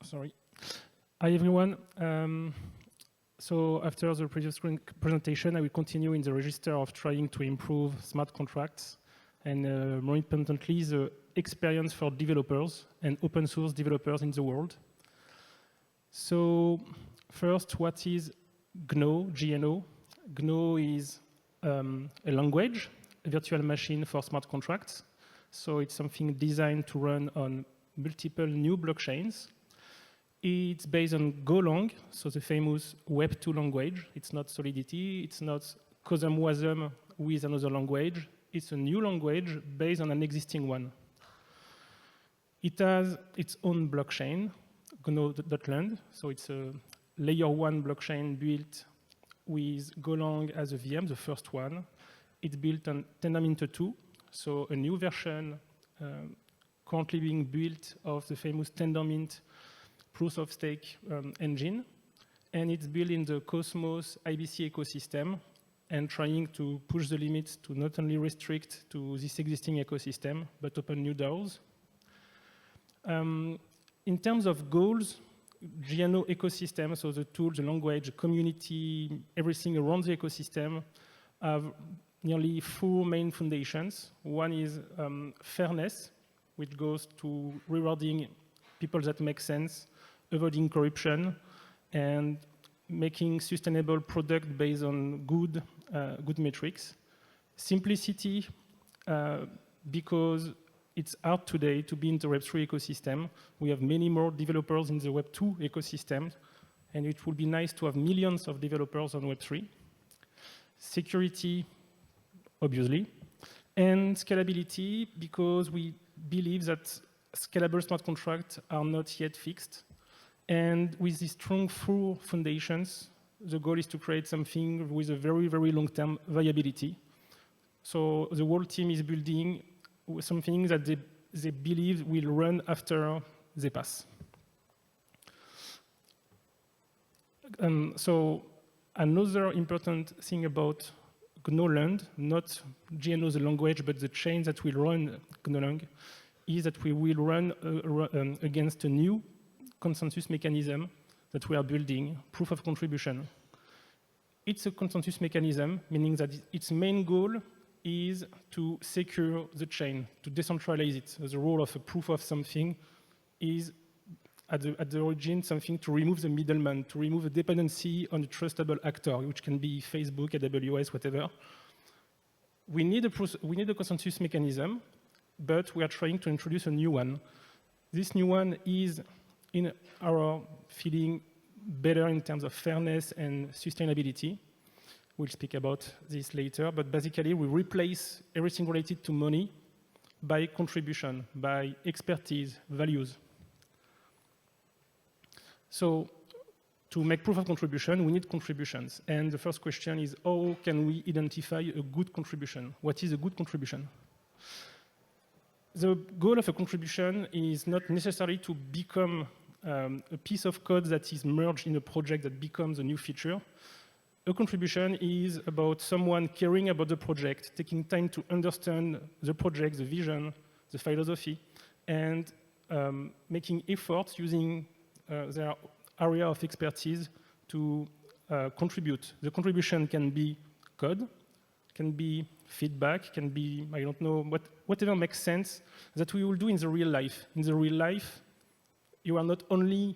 Sorry. Hi, everyone. So after the previous presentation, I will continue in the register of trying to improve smart contracts and more importantly, the experience for developers and open source developers in the world. So first, what is Gno, G-N-O? Gno is a language, a virtual machine for smart contracts. So it's something designed to run on multiple new blockchains. It's based on Gno.land, so the famous Web 2 language. It's not Solidity, it's not COSM-WASM with another language. It's a new language based on an existing one. It has its own blockchain, Gno.land, so it's a layer 1 blockchain built with Golang as a VM, the first one. It's built on Tendermint 2, so a new version currently being built of the famous Tendermint proof of stake engine. And it's built in the Cosmos IBC ecosystem and trying to push the limits to not only restrict to this existing ecosystem, but open new doors. In terms of goals, GNO ecosystem, so the tool, the language, the community, everything around the ecosystem have nearly 4 main foundations. One is fairness, which goes to rewarding people that make sense, avoiding corruption, and making sustainable product based on good metrics. Simplicity, because it's hard today to be in the Web3 ecosystem. We have many more developers in the Web2 ecosystem, and it would be nice to have millions of developers on Web3. Security, obviously, and scalability, because we believe that scalable smart contracts are not yet fixed. And with these strong 4 foundations, the goal is to create something with a very, very long-term viability. So the whole team is building something that they believe will run after they pass. So another important thing about Gno.land, not GNO the language, but the chain that will run Gno.land, is that we will run against a new consensus mechanism that we are building, proof of contribution. It's a consensus mechanism, meaning that its main goal is to secure the chain, to decentralize it. The role of a proof of something is, at the origin, something to remove the middleman, to remove a dependency on a trustable actor, which can be Facebook, AWS, whatever. We need a consensus mechanism, but we are trying to introduce a new one. This new one is, in our feeling, better in terms of fairness and sustainability. We'll speak about this later, but basically we replace everything related to money by contribution, by expertise, values. So to make proof of contribution, we need contributions. And the first question is, how can we identify a good contribution? What is a good contribution? The goal of a contribution is not necessarily to become a piece of code that is merged in a project that becomes a new feature. A contribution is about someone caring about the project, taking time to understand the project, the vision, the philosophy, and making efforts using their area of expertise to contribute. The contribution can be code, can be feedback, can be, I don't know, whatever makes sense that we will do in the real life. In the real life, you are not only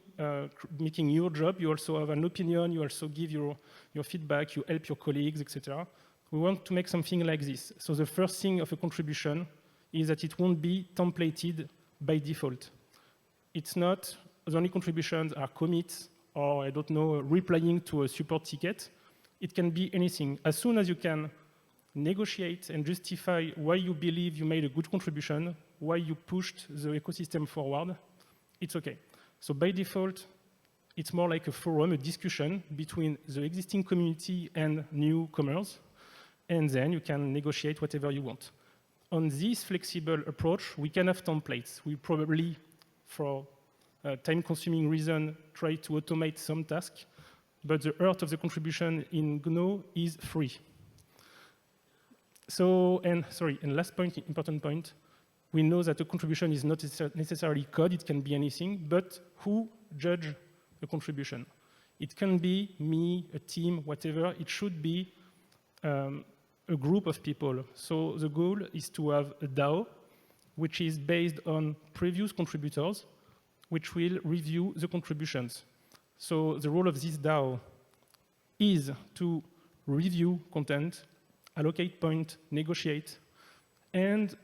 making your job, you also have an opinion, you also give your feedback, you help your colleagues, etc. We want to make something like this. So the first thing of a contribution is that it won't be templated by default. It's not, the only contributions are commits, or I don't know, replying to a support ticket. It can be anything. As soon as you can negotiate and justify why you believe you made a good contribution, why you pushed the ecosystem forward, it's okay. So by default, it's more like a forum, a discussion between the existing community and newcomers, and then you can negotiate whatever you want. On this flexible approach, we can have templates. We probably, for time-consuming reason, try to automate some tasks, but the heart of the contribution in Gno is free. So, and last point, important point, we know that a contribution is not necessarily code, it can be anything, but who judge a contribution. It can be me, a team, whatever. It should be a group of people. So the goal is to have a DAO, which is based on previous contributors, which will review the contributions. So the role of this DAO is to review content, allocate points, negotiate, and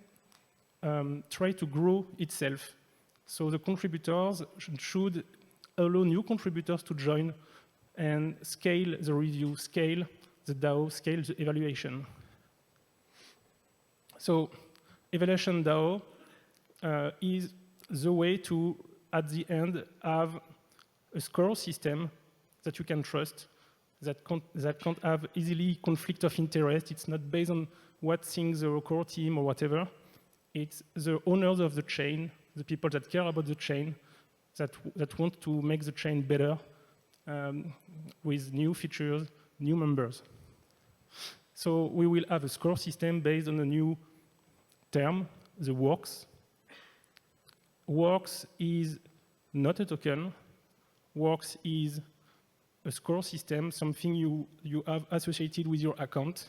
try to grow itself. So the contributors should allow new contributors to join and scale the review, scale the DAO, scale the evaluation. So evaluation DAO is the way to, at the end, have a score system that you can trust, that can't have easily conflict of interest. It's not based on what thinks the core team or whatever. It's the owners of the chain, the people that care about the chain, that want to make the chain better with new features, new members. So we will have a score system based on a new term, the works. Works is not a token. Works is a score system, something you have associated with your account.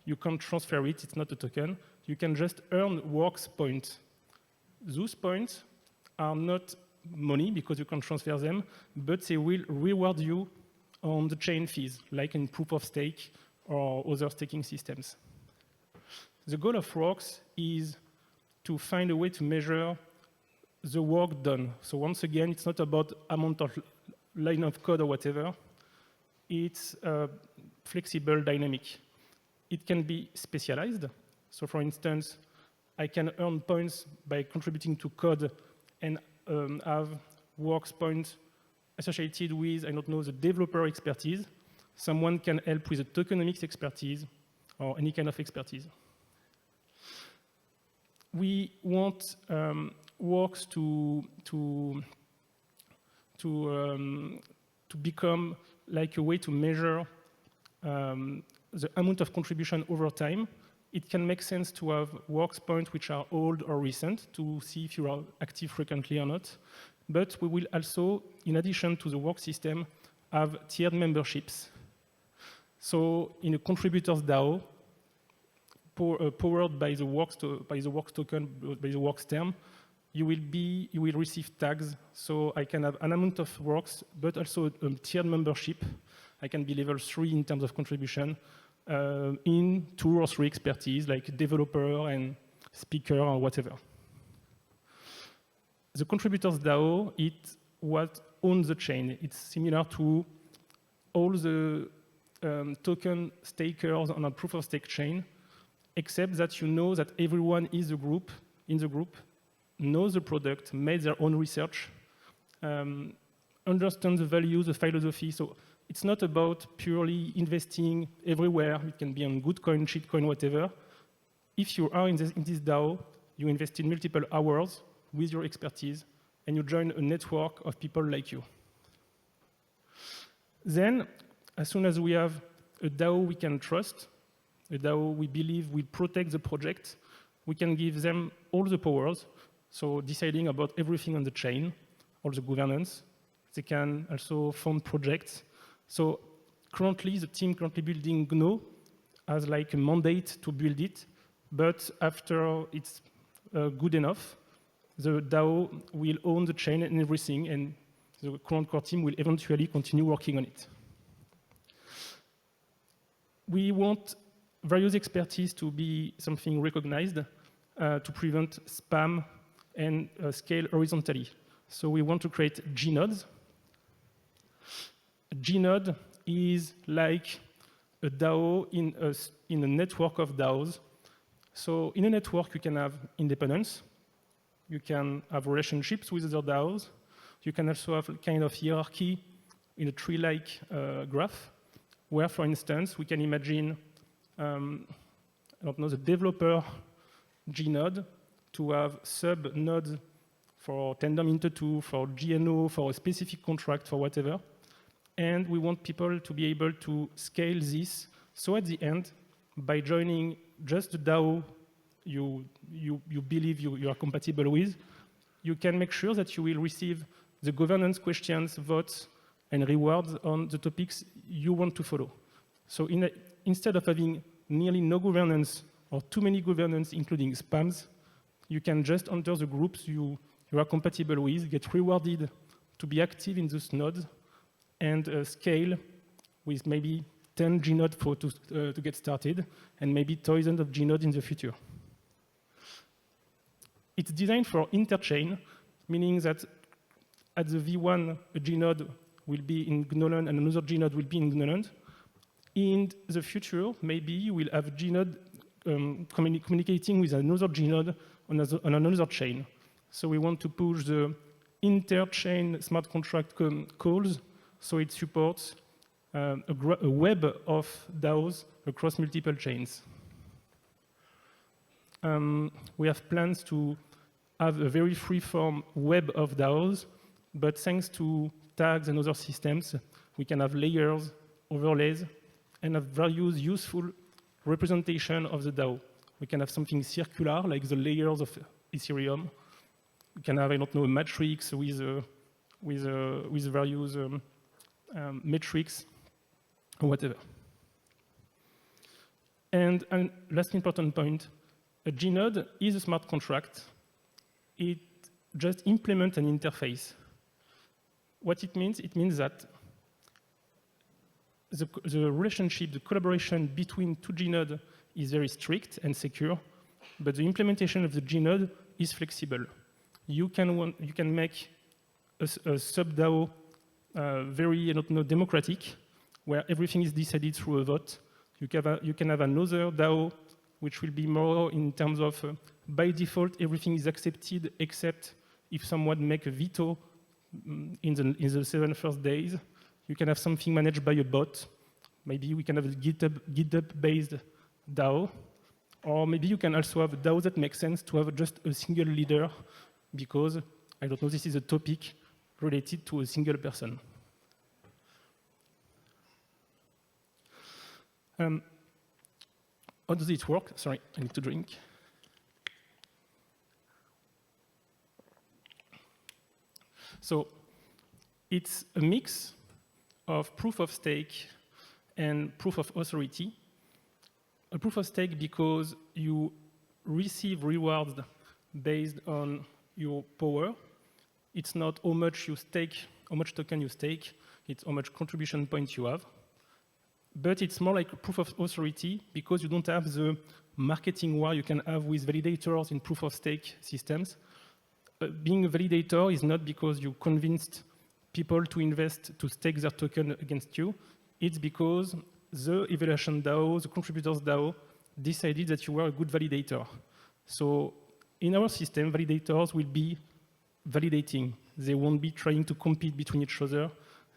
You can't transfer it, it's not a token. You can just earn works points. Those points are not money because you can transfer them, but they will reward you on the chain fees, like in proof of stake or other staking systems. The goal of works is to find a way to measure the work done. So once again, it's not about amount of line of code or whatever. It's flexible, dynamic. It can be specialized. So for instance, I can earn points by contributing to code and have works points associated with, I don't know, the developer expertise. Someone can help with the tokenomics expertise or any kind of expertise. We want works to become like a way to measure the amount of contribution over time. It can make sense to have works points which are old or recent to see if you are active frequently or not. But we will also, in addition to the work system, have tiered memberships. So in a contributors DAO, powered by the works token, by the works term, you will receive tags. So I can have an amount of works, but also a tiered membership. I can be level 3 in terms of contribution in 2 or 3 expertise, like developer and speaker or whatever. The contributors DAO, it's what owns the chain. It's similar to all the token stakers on a proof of stake chain, except that you know that everyone in the group knows the product, made their own research, understands the values, the philosophy. So it's not about purely investing everywhere. It can be on good coin, cheat coin, whatever. If you are in this DAO, you invest in multiple hours with your expertise, and you join a network of people like you. Then, as soon as we have a DAO we can trust, a DAO we believe will protect the project, we can give them all the powers, so deciding about everything on the chain, all the governance. They can also fund projects. So currently, the team currently building Gno has like a mandate to build it, but after it's good enough, the DAO will own the chain and everything, and the current core team will eventually continue working on it. We want various expertise to be something recognized to prevent spam and scale horizontally. So we want to create G-nodes. A G-node is like a DAO in a network of DAOs. So in a network, you can have independence. You can have relationships with other DAOs. You can also have a kind of hierarchy in a tree-like graph, where, for instance, we can imagine, I don't know, the developer G-node to have sub-nodes for Tandem Inter 2, for GNO, for a specific contract, for whatever. And we want people to be able to scale this. So at the end, by joining just the DAO you believe you are compatible with, you can make sure that you will receive the governance questions, votes, and rewards on the topics you want to follow. So instead of having nearly no governance or too many governance, including spams, you can just enter the groups you are compatible with, get rewarded to be active in those nodes, and scale with maybe 10 Gnodes to get started, and maybe thousands of Gnodes in the future. It's designed for interchain, meaning that at the V1, a Gnode will be in Gno.land and another Gnode will be in Gno.land. In the future, maybe we'll have Gnode communicating with another Gnode on another chain. So we want to push the interchain smart contract calls so it supports a web of DAOs across multiple chains. We have plans to have a very free-form web of DAOs, but thanks to tags and other systems, we can have layers, overlays, and have various useful representation of the DAO. We can have something circular, like the layers of Ethereum. We can have, I don't know, a matrix with various metrics, or whatever. And last important point, a Gnode is a smart contract. It just implements an interface. What it means that the relationship, the collaboration between two Gnodes is very strict and secure, but the implementation of the Gnode is flexible. You can make a sub-DAO very, I don't know, democratic, where everything is decided through a vote. You can have another DAO which will be more in terms of, by default, everything is accepted except if someone makes a veto in the 7 first days. You can have something managed by a bot. Maybe we can have a GitHub-based DAO. Or maybe you can also have a DAO that makes sense to have just a single leader because, I don't know, this is a topic related to a single person. How does it work? Sorry, I need to drink. So it's a mix of proof of stake and proof of authority. A proof of stake because you receive rewards based on your power. It's not how much you stake, how much token you stake, it's how much contribution points you have. But it's more like a proof of authority because you don't have the marketing war you can have with validators in proof of stake systems. Being a validator is not because you convinced people to invest, to stake their token against you. It's because the evaluation DAO, the contributors DAO, decided that you were a good validator. So in our system, validators will be validating. They won't be trying to compete between each other.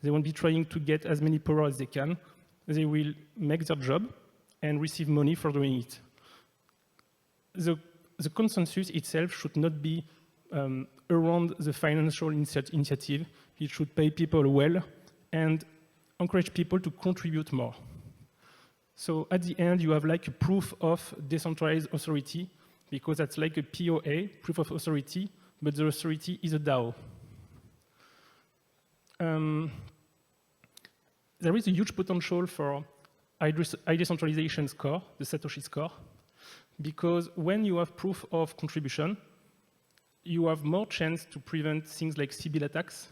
They won't be trying to get as many power as they can. They will make their job and receive money for doing it. The consensus itself should not be around the financial initiative. It should pay people well and encourage people to contribute more. So at the end, you have like a proof of decentralized authority because that's like a POA, proof of authority, but the authority is a DAO. There is a huge potential for high decentralization score, the Satoshi score, because when you have proof of contribution, you have more chance to prevent things like Sybil attacks,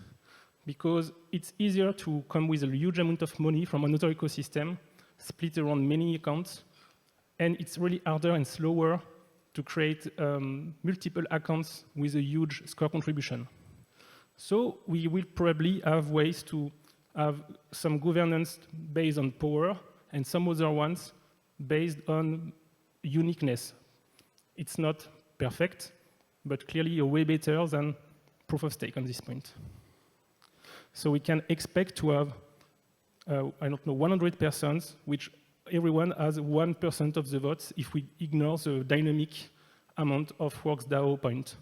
because it's easier to come with a huge amount of money from another ecosystem, split around many accounts, and it's really harder and slower to create multiple accounts with a huge score contribution. So we will probably have ways to have some governance based on power and some other ones based on uniqueness. It's not perfect, but clearly way better than proof of stake on this point. So we can expect to have, I don't know, 100%, which everyone has 1% of the votes if we ignore the dynamic amount of works DAO point.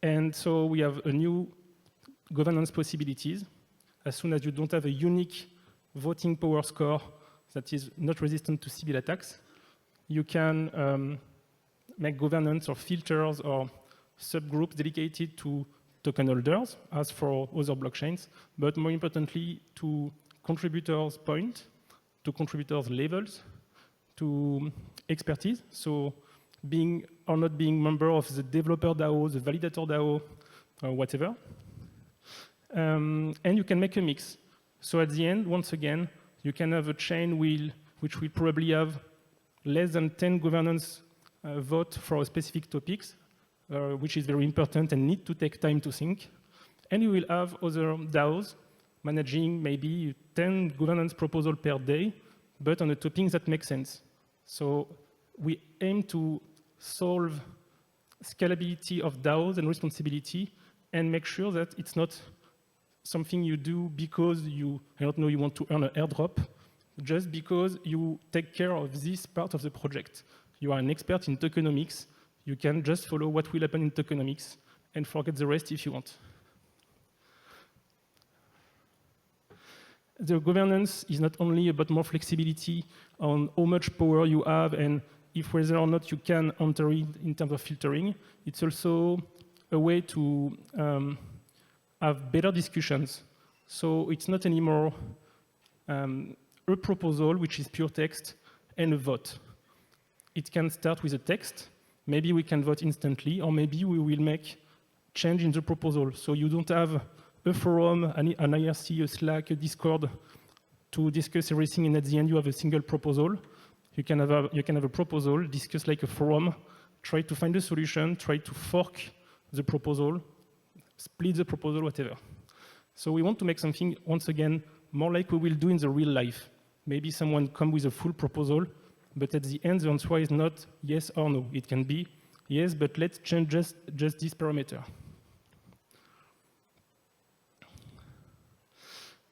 And so we have a new governance possibilities. As soon as you don't have a unique voting power score that is not resistant to Sybil attacks, you can make governance or filters or subgroups dedicated to token holders, as for other blockchains, but more importantly, to contributors' point, to contributors' levels, to expertise. So being or not being member of the developer DAO, the validator DAO, or whatever. And you can make a mix. So at the end, once again, you can have a chain which will probably have less than 10 governance votes for specific topics, which is very important and need to take time to think. And you will have other DAOs managing maybe 10 governance proposals per day, but on a topic that makes sense. So we aim to solve scalability of DAOs and responsibility and make sure that it's not something you do because you want to earn an airdrop, just because you take care of this part of the project. You are an expert in tokenomics. You can just follow what will happen in tokenomics and forget the rest if you want. The governance is not only about more flexibility on how much power you have and if whether or not you can enter it in terms of filtering. It's also a way to have better discussions. So it's not anymore a proposal, which is pure text, and a vote. It can start with a text. Maybe we can vote instantly, or maybe we will make change in the proposal. So you don't have a forum, an IRC, a Slack, a Discord to discuss everything, and at the end you have a single proposal. You can have a proposal, discuss like a forum, try to find a solution, try to fork the proposal, split the proposal, whatever. So we want to make something, once again, more like we will do in the real life. Maybe someone come with a full proposal, but at the end, the answer is not yes or no. It can be yes, but let's change just this parameter.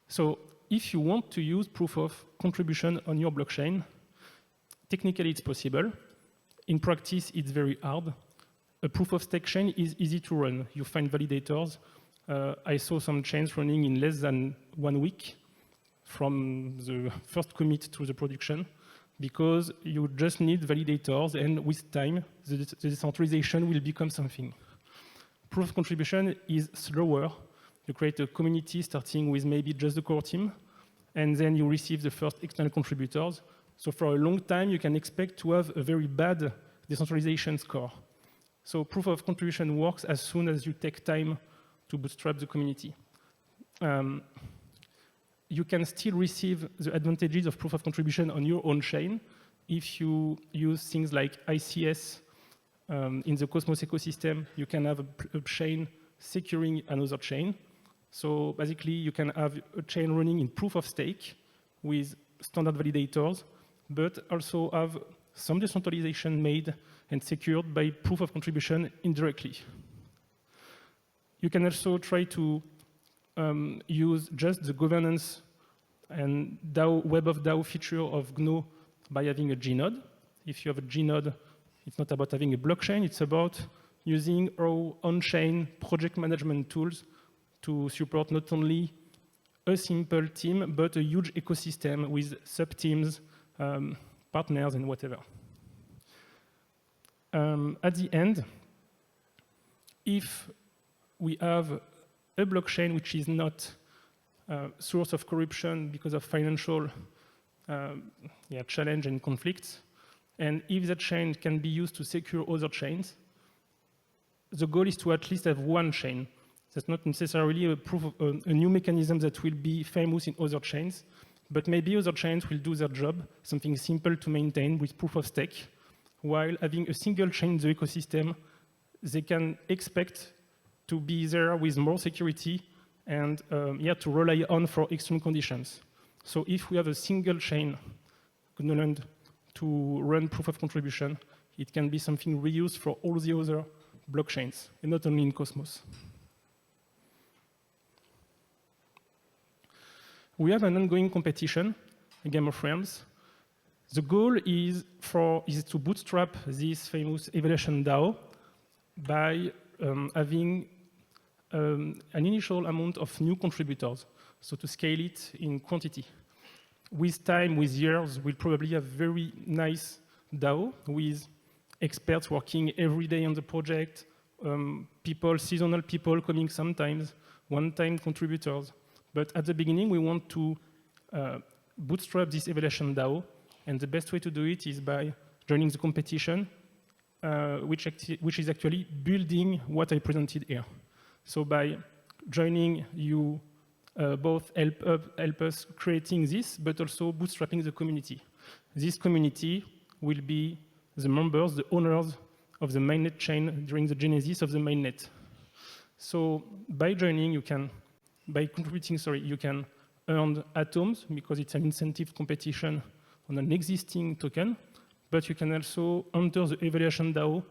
So if you want to use proof of contribution on your blockchain, technically it's possible. In practice, it's very hard. A proof of stake chain is easy to run. You find validators. I saw some chains running in less than 1 week from the first commit to the production, because you just need validators, and with time, the decentralization will become something. Proof of contribution is slower. You create a community starting with maybe just the core team, and then you receive the first external contributors. So for a long time, you can expect to have a very bad decentralization score. So proof of contribution works as soon as you take time to bootstrap the community. You can still receive the advantages of proof of contribution on your own chain if you use things like ICS in the Cosmos ecosystem. You can have a chain securing another chain. So basically, you can have a chain running in proof of stake with standard validators, but also have some decentralization made and secured by proof of contribution indirectly. You can also try to use just the governance and DAO, web of DAO feature of Gno by having a Gnode. If you have a Gnode, it's not about having a blockchain, it's about using our on-chain project management tools to support not only a simple team, but a huge ecosystem with sub-teams, partners, and whatever. At the end, if we have a blockchain which is not a source of corruption because of financial challenge and conflicts, and if that chain can be used to secure other chains, the goal is to at least have one chain. That's not necessarily a new mechanism that will be famous in other chains, but maybe other chains will do their job, something simple to maintain with proof of stake, while having a single chain in the ecosystem, they can expect to be there with more security and to rely on for extreme conditions. So if we have a single chain, Gno.land, to run proof of contribution, it can be something reused for all the other blockchains, and not only in Cosmos. We have an ongoing competition, a Game of Realms. The goal is to bootstrap this famous evaluation DAO by having an initial amount of new contributors, so to scale it in quantity. With time, with years, we'll probably have very nice DAO with experts working every day on the project, people, seasonal people coming sometimes, one-time contributors. But at the beginning, we want to bootstrap this evaluation DAO, and the best way to do it is by joining the competition, which is actually building what I presented here. So by joining, you both help us creating this, but also bootstrapping the community. This community will be the members, the owners of the mainnet chain during the genesis of the mainnet. So by joining, by contributing, you can earn atoms because it's an incentive competition on an existing token, but you can also enter the evaluation DAO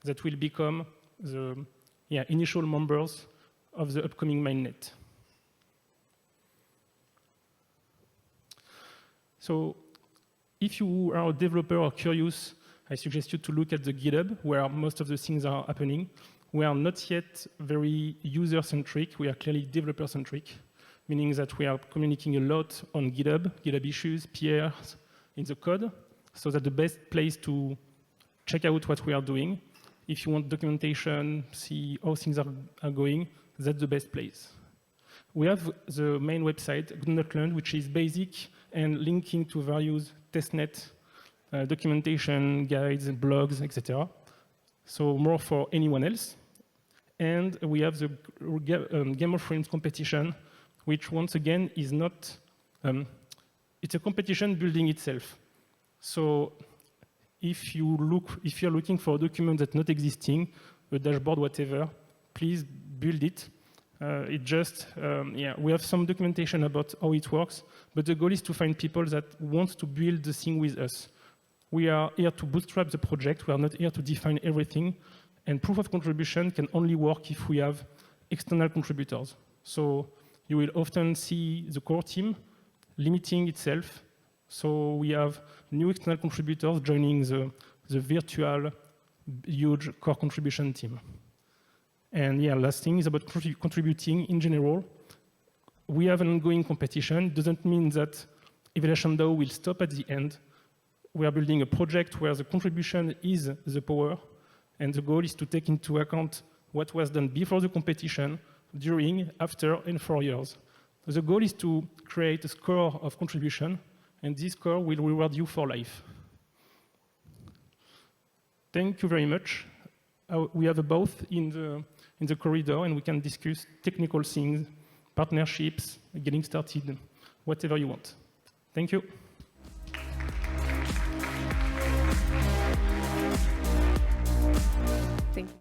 that will become the initial members of the upcoming mainnet. So if you are a developer or curious, I suggest you to look at the GitHub, where most of the things are happening. We are not yet very user-centric. We are clearly developer-centric, meaning that we are communicating a lot on GitHub, GitHub issues, PRs, in the code, so that the best place to check out what we are doing. If you want documentation, see how things are going, that's the best place. We have the main website, Gno.land, which is basic and linking to various testnet documentation, guides, blogs, etc. So more for anyone else. And we have the Game of Thrones competition, which once again is not, it's a competition building itself. So if you're looking for a document that's not existing, a dashboard, whatever, please build it. We have some documentation about how it works, but the goal is to find people that want to build the thing with us. We are here to bootstrap the project. We are not here to define everything. And proof of contribution can only work if we have external contributors. So you will often see the core team limiting itself. So we have new external contributors joining the virtual huge core contribution team. And last thing is about contributing in general. We have an ongoing competition. It doesn't mean that Evaluation DAO will stop at the end. We are building a project where the contribution is the power, and the goal is to take into account what was done before the competition, during, after, and 4 years. The goal is to create a score of contribution, and this score will reward you for life. Thank you very much. We have a booth in the corridor, and we can discuss technical things, partnerships, getting started, whatever you want. Thank you. Thank you.